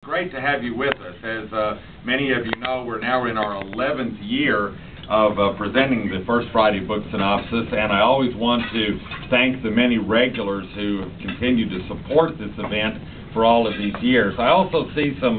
Great to have you with us. As many of you know, we're now in our 11th year of presenting the First Friday Book Synopsis, and I always want to thank the many regulars who have continued to support this event for all of these years. I also see some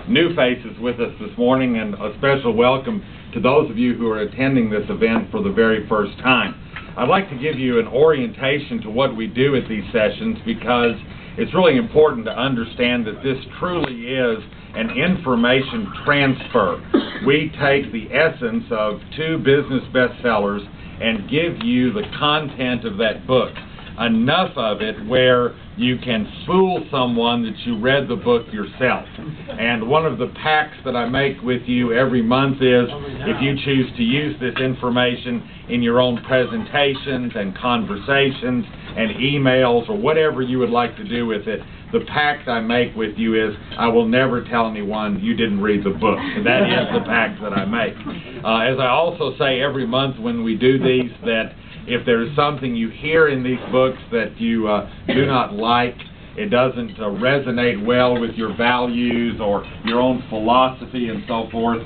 new faces with us this morning, and a special welcome to those of you who are attending this event for the very first time. I'd like to give you an orientation to what we do at these sessions, because it's really important to understand that this truly is an information transfer. We take the essence of two business bestsellers and give you the content of that book. Enough of it where you can fool someone that you read the book yourself. And one of the pacts that I make with you every month is, if you choose to use this information in your own presentations and conversations and emails or whatever you would like to do with it, the pact I make with you is, I will never tell anyone you didn't read the book. And that is the pact that I make. As I also say every month when we do these, that if there is something you hear in these books that you do not like, it doesn't resonate well with your values or your own philosophy and so forth,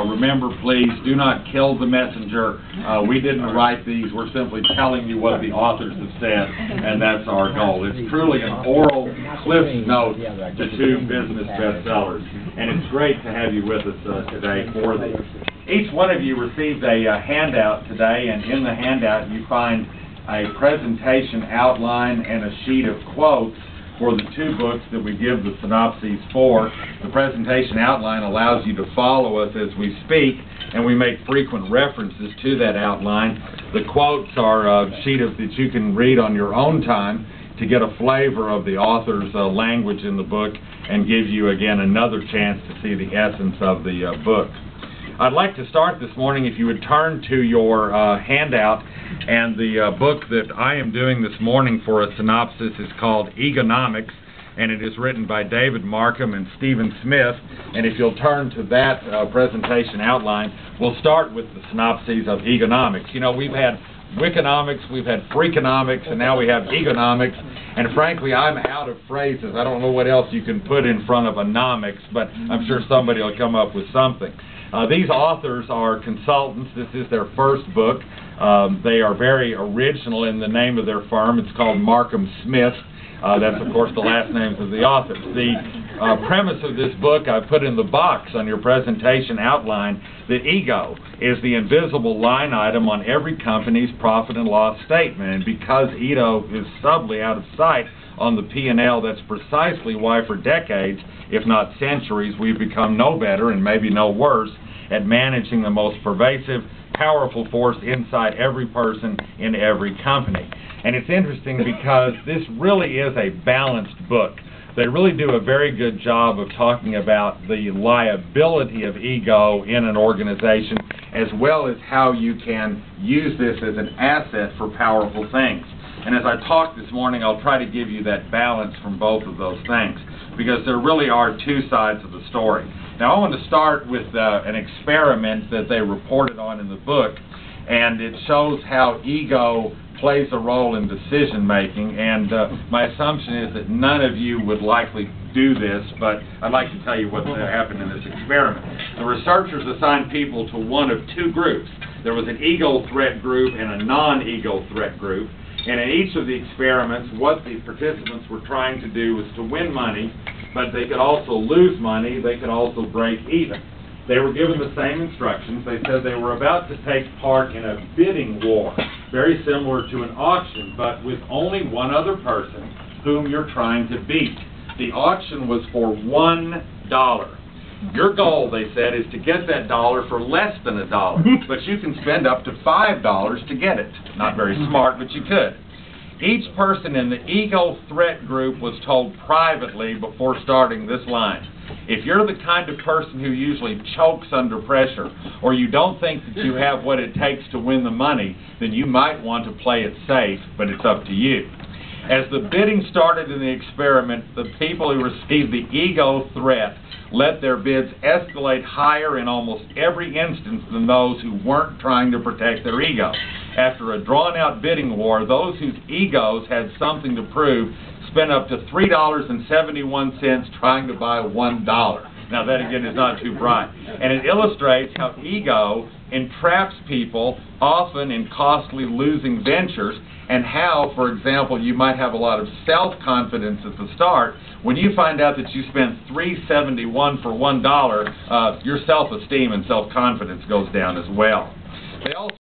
remember, please, do not kill the messenger. We didn't write these. We're simply telling you what the authors have said, and that's our goal. It's truly an oral cliff note to two business bestsellers, and it's great to have you with us today for these. Each one of you received a handout today, and in the handout you find a presentation outline and a sheet of quotes for the two books that we give the synopses for. The presentation outline allows you to follow us as we speak, and we make frequent references to that outline. The quotes are a sheet that you can read on your own time to get a flavor of the author's language in the book and give you, again, another chance to see the essence of the book. I'd like to start this morning, if you would turn to your handout, and the book that I am doing this morning for a synopsis is called Egonomics, and it is written by David Marcum and Stephen Smith. And if you'll turn to that presentation outline, we'll start with the synopses of Egonomics. You know, we've had Wickonomics, we've had Freakonomics, and now we have Egonomics, and frankly, I'm out of phrases. I don't know what else you can put in front of anomics, but I'm sure somebody will come up with something. These authors are consultants. This is their first book. They are very original in the name of their firm. It's called Marcum Smith. That's, of course, the last names of the authors. The premise of this book I put in the box on your presentation outline, that ego is the invisible line item on every company's profit and loss statement. And because ego is subtly out of sight on the P&L, that's precisely why for decades, if not centuries, we've become no better and maybe no worse at managing the most pervasive, powerful force inside every person in every company. And it's interesting because this really is a balanced book. They really do a very good job of talking about the liability of ego in an organization, as well as how you can use this as an asset for powerful things. And as I talk this morning, I'll try to give you that balance from both of those things, because there really are two sides of the story. Now, I want to start with an experiment that they reported on in the book, and it shows how ego plays a role in decision making, and my assumption is that none of you would likely do this, but I'd like to tell you what happened in this experiment. The researchers assigned people to one of two groups. There was an ego threat group and a non-ego threat group, and in each of the experiments, what the participants were trying to do was to win money, but they could also lose money, they could also break even. They were given the same instructions. They said they were about to take part in a bidding war, very similar to an auction, but with only one other person whom you're trying to beat. The auction was for $1. Your goal, they said, is to get that dollar for less than $1, but you can spend up to $5 to get it. Not very smart, but you could. Each person in the ego threat group was told privately before starting this line: if you're the kind of person who usually chokes under pressure, or you don't think that you have what it takes to win the money, then you might want to play it safe, but it's up to you. As the bidding started in the experiment, the people who received the ego threat let their bids escalate higher in almost every instance than those who weren't trying to protect their ego. after a drawn-out bidding war, those whose egos had something to prove spent up to $3.71 trying to buy $1. Now that again is not too bright. And it illustrates how ego entraps people, often in costly losing ventures, and how, for example, you might have a lot of self-confidence at the start. When you find out that you spent $3.71 for $1, your self-esteem and self-confidence goes down as well. They also